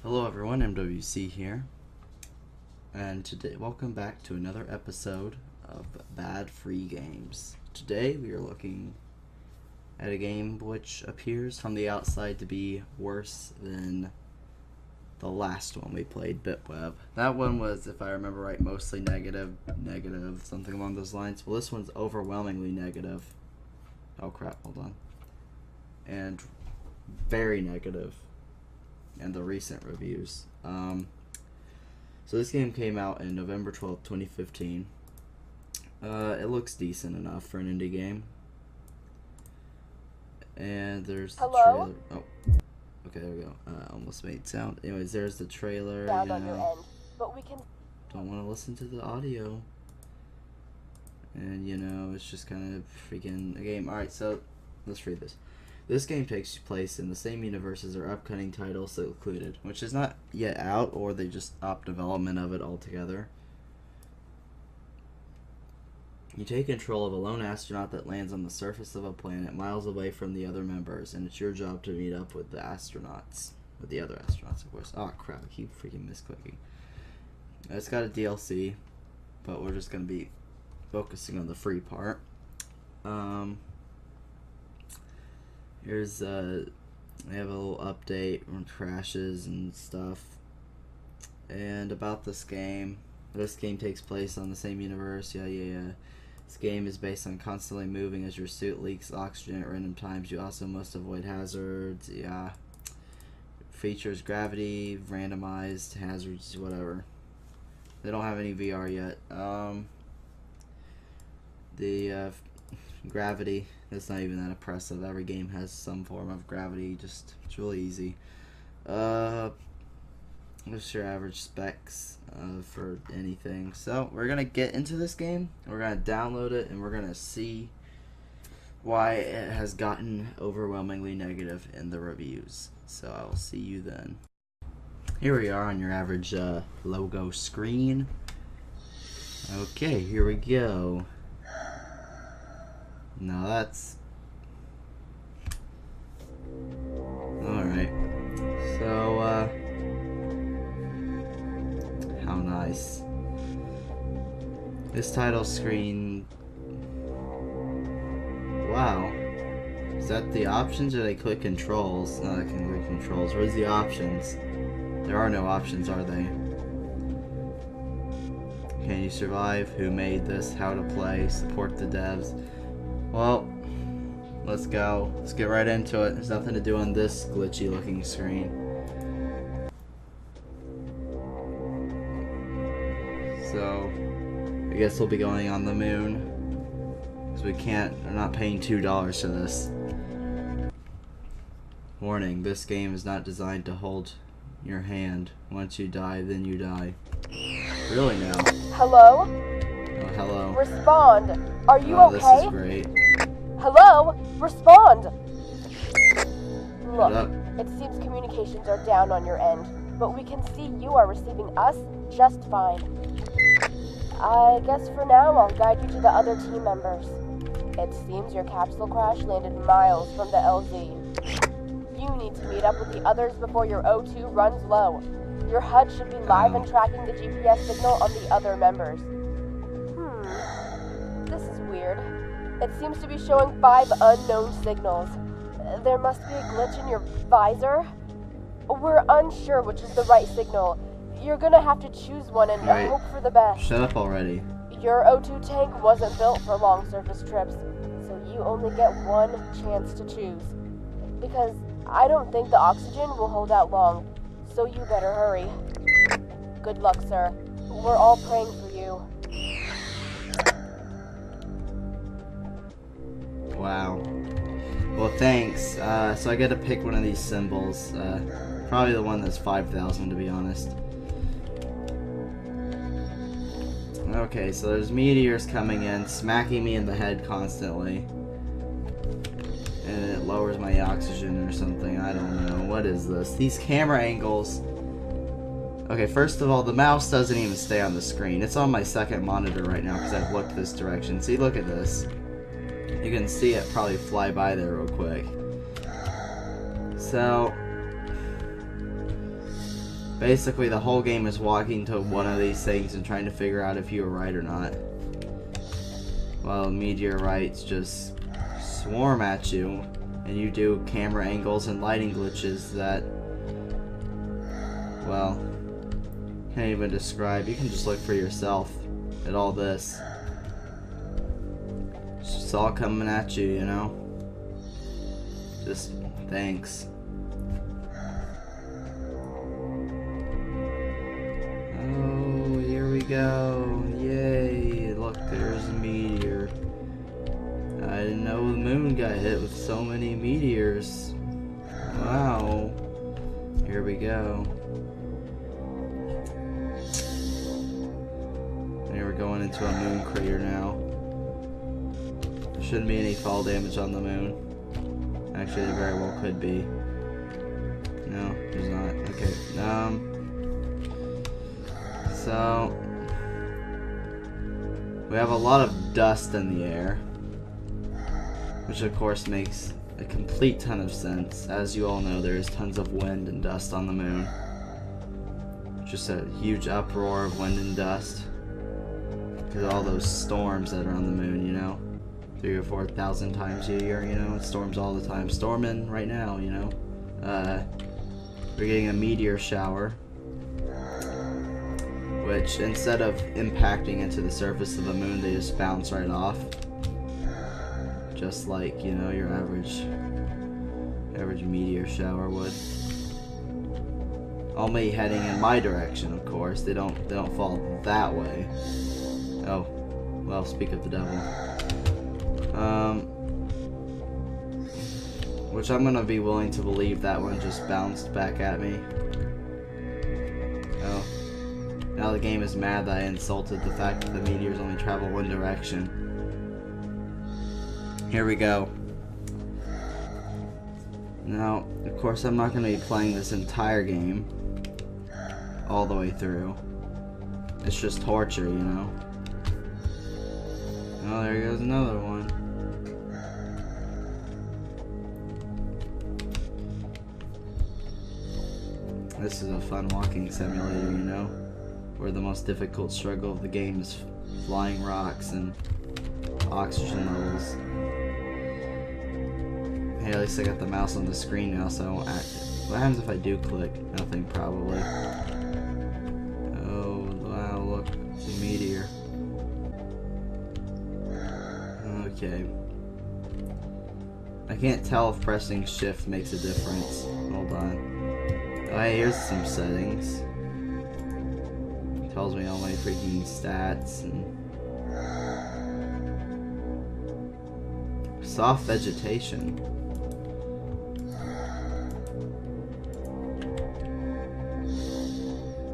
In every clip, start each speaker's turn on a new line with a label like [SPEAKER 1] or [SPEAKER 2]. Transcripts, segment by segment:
[SPEAKER 1] Hello everyone, MWC here, and today welcome back to another episode of Bad Free Games. Today we are looking at a game which appears from the outside to be worse than the last one we played, BitWeb. That one was, if I remember right, mostly negative, something along those lines. Well, this one's overwhelmingly negative. Oh crap, hold on. And very negative. And the recent reviews. So this game came out in November 12th, 2015. It looks decent enough for an indie game. And there's the trailer. Oh, okay, there we go. Almost made sound. Anyways, there's the trailer.
[SPEAKER 2] Down on your end, but we can.
[SPEAKER 1] Don't want to listen to the audio. And it's just kind of freaking a game. Alright, so let's read this. This game takes place in the same universe as our upcoming title, Secluded, which is not yet out, or they just stopped development of it altogether. You take control of a lone astronaut that lands on the surface of a planet miles away from the other members, and it's your job to meet up with the astronauts. With the other astronauts, of course. Oh crap, I keep freaking misclicking. It's got a DLC, but we're just going to be focusing on the free part. Here's they have a little update on crashes and stuff. And about this game takes place on the same universe. Yeah. This game is based on constantly moving as your suit leaks oxygen at random times. You also must avoid hazards. Yeah. Features gravity, randomized hazards, whatever. They don't have any VR yet. The gravity, that's not even that impressive. Every game has some form of gravity. It's really easy. What's your average specs for anything? So we're gonna get into this game. We're gonna download it, and we're gonna see why it has gotten overwhelmingly negative in the reviews. So I'll see you then. Here we are on your average logo screen. Okay, here we go. No, that's... Alright. So, how nice. This title screen... Wow. Is that the options, or they click controls? No, I can click controls. Where's the options? There are no options, are they? Can you survive? Who made this? How to play? Support the devs? Well, let's go. Let's get right into it. There's nothing to do on this glitchy looking screen. So, I guess we'll be going on the moon. Because we're not paying $2 for this. Warning, this game is not designed to hold your hand. Once you die, then you die. Really now?
[SPEAKER 2] Hello?
[SPEAKER 1] Oh, hello.
[SPEAKER 2] Respond. Are you
[SPEAKER 1] okay?
[SPEAKER 2] This
[SPEAKER 1] is great.
[SPEAKER 2] Hello? Respond.
[SPEAKER 1] Look,
[SPEAKER 2] it seems communications are down on your end, but we can see you are receiving us just fine. I guess for now I'll guide you to the other team members. It seems your capsule crash landed miles from the LZ. You need to meet up with the others before your O2 runs low. Your HUD should be live and tracking the GPS signal on the other members. This is weird. It seems to be showing 5 unknown signals. There must be a glitch in your visor. We're unsure which is the right signal. You're gonna have to choose one and hope for the best.
[SPEAKER 1] Shut up already.
[SPEAKER 2] Your O2 tank wasn't built for long surface trips, so you only get one chance to choose. Because I don't think the oxygen will hold out long, so you better hurry. Good luck, sir. We're all praying for you.
[SPEAKER 1] Wow. Well, thanks. So I get to pick one of these symbols. Probably the one that's 5,000, to be honest. Okay, so there's meteors coming in, smacking me in the head constantly. And it lowers my oxygen or something. I don't know. What is this? These camera angles. Okay, first of all, the mouse doesn't even stay on the screen. It's on my second monitor right now because I've looked this direction. See, look at this. You can see it probably fly by there real quick. So, Basically, the whole game is walking to one of these things and trying to figure out if you were right or not. While meteorites just swarm at you, and you do camera angles and lighting glitches that, well, can't even describe. You can just look for yourself at all this. It's just all coming at you, you know? Just thanks. Oh, here we go. Yay. Look, there's a meteor. I didn't know the moon got hit with so many meteors. Wow. Here we go. And we're going into a moon crater now. There shouldn't be any fall damage on the moon. Actually, there very well could be. No, there's not. Okay. So we have a lot of dust in the air, which of course makes a complete ton of sense. As you all know, there's tons of wind and dust on the moon. Just a huge uproar of wind and dust because of all those storms that are on the moon, you know. 3,000 or 4,000 times a year, you know. It storms all the time. Storming right now, you know. We're getting a meteor shower, which instead of impacting into the surface of the moon, they just bounce right off. Just like, you know, your average meteor shower would. Only heading in my direction, of course. They don't fall that way. Oh, well, speak of the devil. Which I'm gonna be willing to believe that one just bounced back at me. Oh. Now the game is mad that I insulted the fact that the meteors only travel one direction. Here we go. Now, of course, I'm not going to be playing this entire game all the way through. It's just torture, you know. Oh, there goes another one. This is a fun walking simulator, you know, where the most difficult struggle of the game is flying rocks and oxygen levels. Hey, at least I got the mouse on the screen now, so I won't act. What happens if I do click? Nothing, probably. Oh, wow, look. It's a meteor. Okay. I can't tell if pressing shift makes a difference. Hold on. Oh, hey, here's some settings. It tells me all my freaking stats and soft vegetation.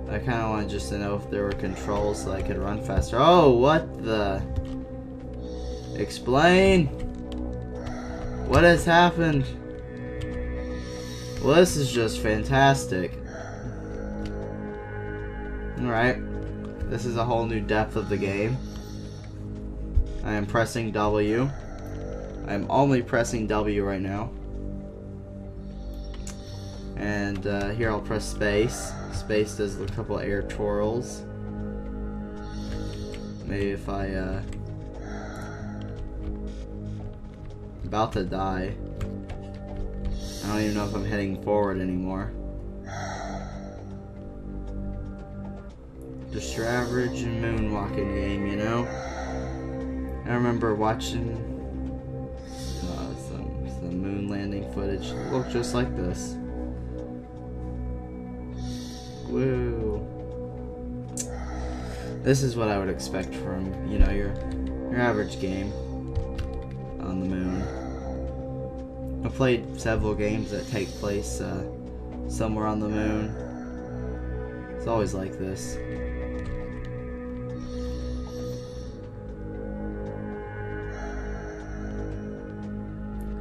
[SPEAKER 1] I kind of wanted just to know if there were controls so I could run faster. Oh, what the? Explain. What has happened? Well, this is just fantastic. Alright. This is a whole new depth of the game. I am pressing W. I am only pressing W right now. And here I'll press space. Space does a couple air twirls. Maybe if I about to die. I don't even know if I'm heading forward anymore. Just your average moonwalking game, you know? I remember watching some moon landing footage. It looked just like this. Woo. This is what I would expect from, you know, your average game on the moon. I've played several games that take place somewhere on the moon. It's always like this.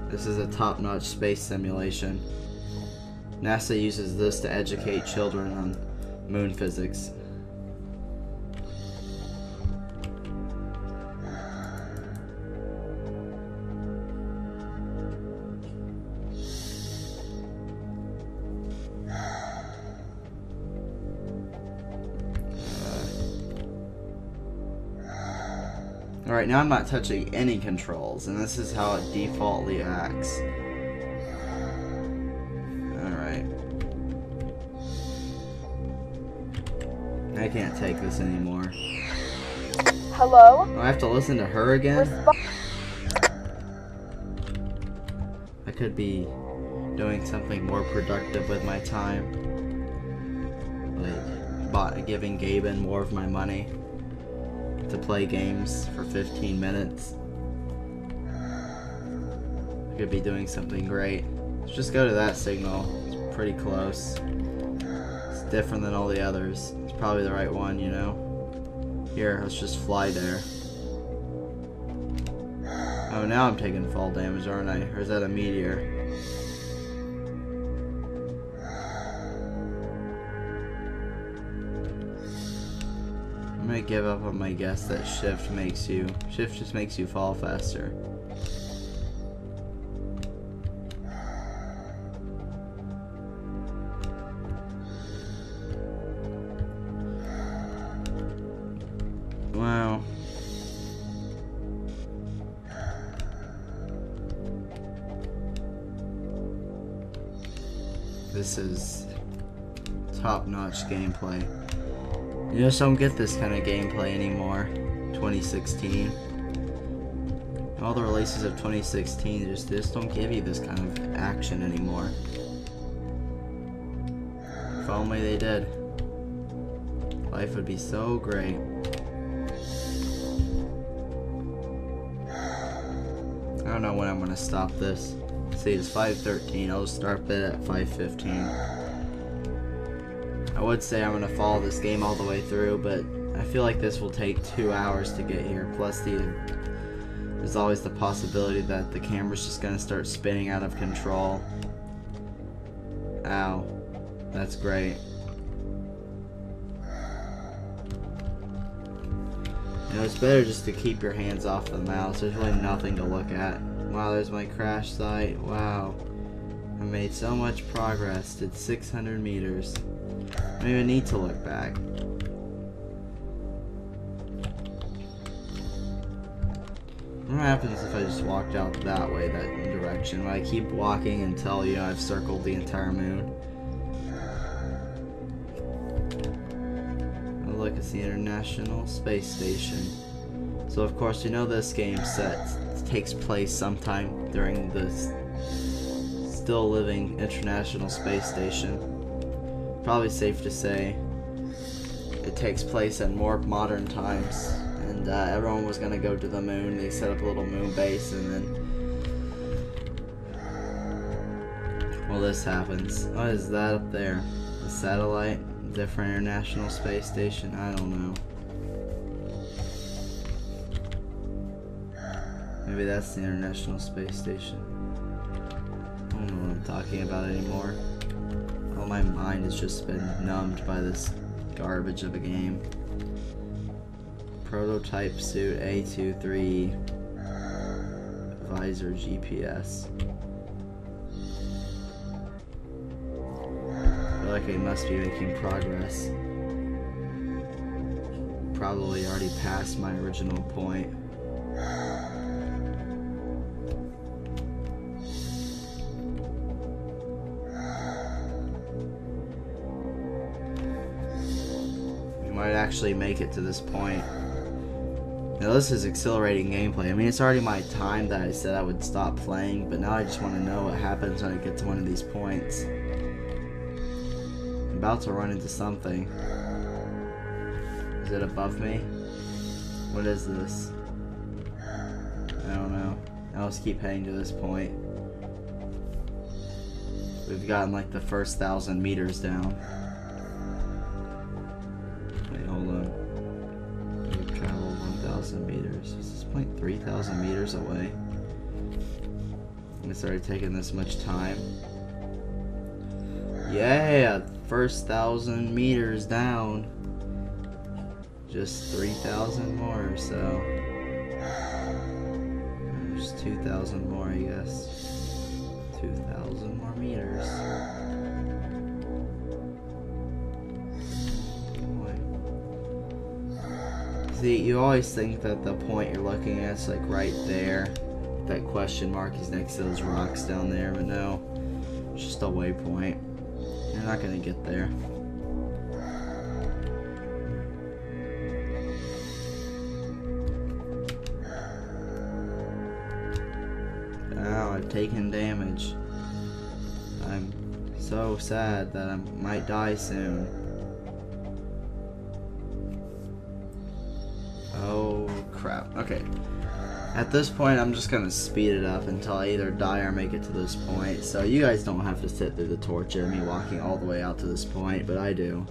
[SPEAKER 1] This is a top-notch space simulation. NASA uses this to educate children on moon physics. Alright, now I'm not touching any controls, and this is how it defaultly acts. Alright. I can't take this anymore.
[SPEAKER 2] Hello?
[SPEAKER 1] Do I have to listen to her again? I could be doing something more productive with my time. Like giving Gaben more of my money to play games for 15 minutes. I could be doing something great. Let's just go to that signal. It's pretty close. It's different than all the others. It's probably the right one, you know? Here, let's just fly there. Oh, now I'm taking fall damage, aren't I? Or is that a meteor? I'm gonna give up on my guess that shift just makes you fall faster. Wow. This is top-notch gameplay. You just don't get this kind of gameplay anymore. 2016. All the releases of 2016 just don't give you this kind of action anymore. If only they did. Life would be so great. I don't know when I'm gonna stop this. See, it's 5:13. I'll just start it at 5:15. I would say I'm gonna follow this game all the way through, but I feel like this will take 2 hours to get here. Plus, there's always the possibility that the camera's just gonna start spinning out of control. Ow, that's great. You know, it's better just to keep your hands off the mouse. There's really nothing to look at. Wow, there's my crash site. Wow, I made so much progress. Did 600 meters. I don't even need to look back. What happens if I just walked out that way, that direction? Will I keep walking until, you know, I've circled the entire moon? Oh, look, it's the International Space Station. So, of course, you know this game takes place sometime during the still living International Space Station. Probably safe to say it takes place in more modern times, and everyone was gonna go to the moon. They set up a little moon base, and then, well, this happens. What is that up there? A satellite? Different International Space Station? I don't know. Maybe that's the International Space Station. I don't know what I'm talking about anymore. Oh, my mind has just been numbed by this garbage of a game. Prototype suit A23 visor GPS. I feel like we must be making progress. Probably already past my original point. Might actually make it to this point. Now this is exhilarating gameplay. I mean, it's already my time that I said I would stop playing, but now I just want to know what happens when I get to one of these points. I'm about to run into something. Is it above me? What is this? I don't know. I'll just keep heading to this point. We've gotten like the first 1,000 meters down. Hold on. We've traveled 1,000 meters. Is this point 3,000 meters away? It's already taken this much time. Yeah, first 1,000 meters down. Just 3,000 more or so. There's 2,000 more, I guess. 2,000 more meters. See, you always think that the point you're looking at is like right there. That question mark is next to those rocks down there, but no. It's just a waypoint. You're not gonna get there. Ow, I've taken damage. I'm so sad that I might die soon. Oh crap. Okay. At this point, I'm just gonna speed it up until I either die or make it to this point. So you guys don't have to sit through the torture of me walking all the way out to this point, but I do.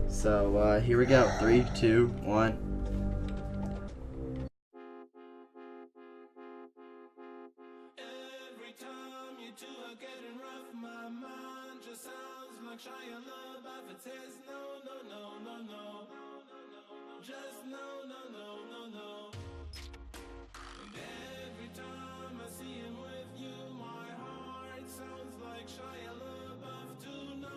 [SPEAKER 1] So here we go. 3, 2, 1.
[SPEAKER 3] Just no. And every time I see him with you, my heart sounds like Shia LaBeouf too. No.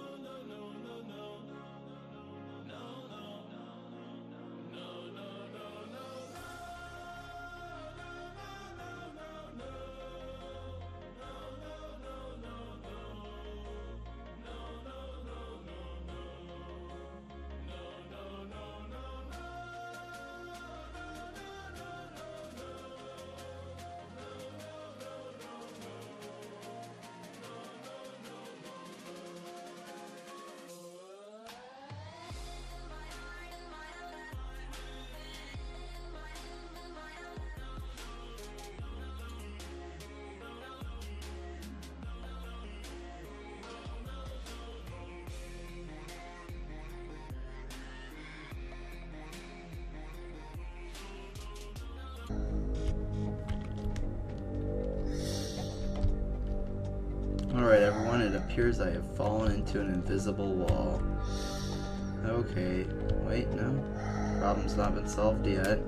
[SPEAKER 1] Alright everyone, it appears I have fallen into an invisible wall. Okay, wait, no. Problem's not been solved yet.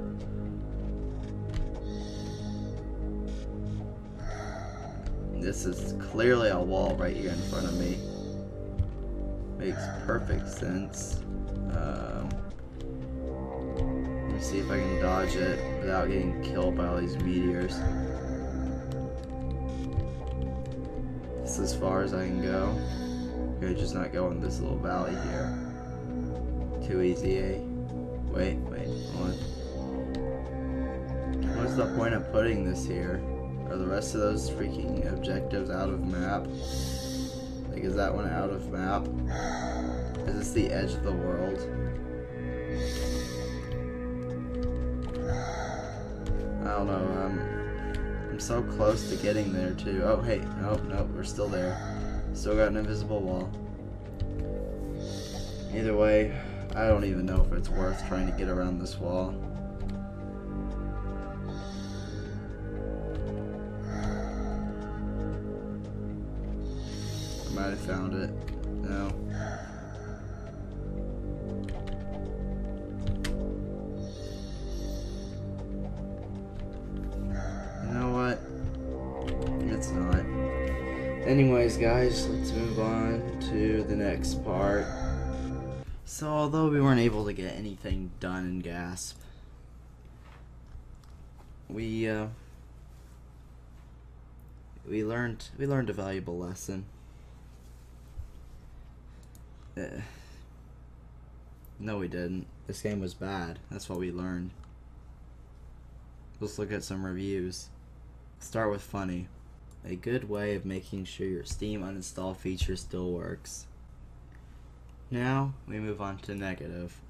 [SPEAKER 1] This is clearly a wall right here in front of me. Makes perfect sense. Let me see if I can dodge it without getting killed by all these meteors. This is as far as I can go. Okay, just not go in this little valley here. Too easy, eh? Wait, hold on. What's the point of putting this here? Are the rest of those freaking objectives out of map? Like, is that one out of map? Is this the edge of the world? I don't know, I'm so close to getting there too. Oh, hey, nope, we're still there. Still got an invisible wall. Either way, I don't even know if it's worth trying to get around this wall. I might have found it. No. You know what? It's not. Anyways, guys, let's move on to the next part. So, although we weren't able to get anything done in GASP, we learned a valuable lesson. No, we didn't. This game was bad. That's what we learned. Let's look at some reviews. Start with funny. A good way of making sure your Steam uninstall feature still works. Now, we move on to negative.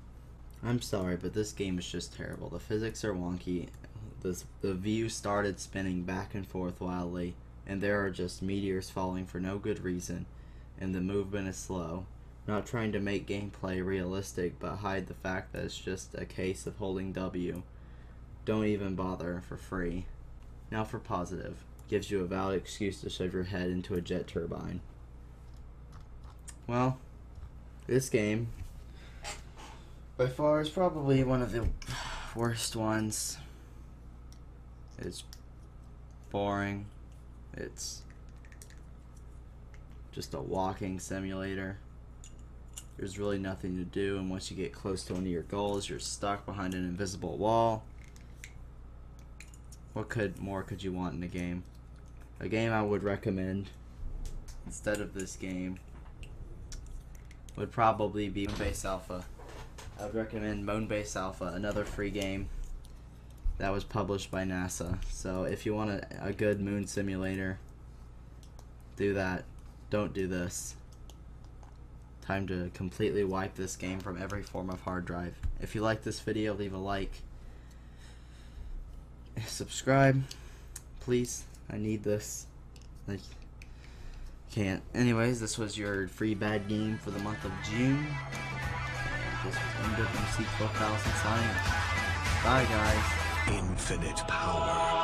[SPEAKER 1] I'm sorry, but this game is just terrible. The physics are wonky, the view started spinning back and forth wildly, and there are just meteors falling for no good reason, and the movement is slow. Not trying to make gameplay realistic, but hide the fact that it's just a case of holding W. Don't even bother for free. Now for positive. Gives you a valid excuse to shove your head into a jet turbine. Well, this game, by far, is probably one of the worst ones. It's boring. It's just a walking simulator. there's really nothing to do, and once you get close to one of your goals, you're stuck behind an invisible wall. What more could you want in a game? A game I would recommend instead of this game would probably be Moonbase Alpha. I would recommend Moonbase Alpha, another free game that was published by NASA. So if you want a good moon simulator, do that. Don't do this. Time to completely wipe this game from every form of hard drive. If you like this video, leave a like. Subscribe, please. I need this. I can't. Anyways, this was your free bad game for the month of June. And this was MWC 12,000 signing. Bye, guys.
[SPEAKER 4] Infinite power.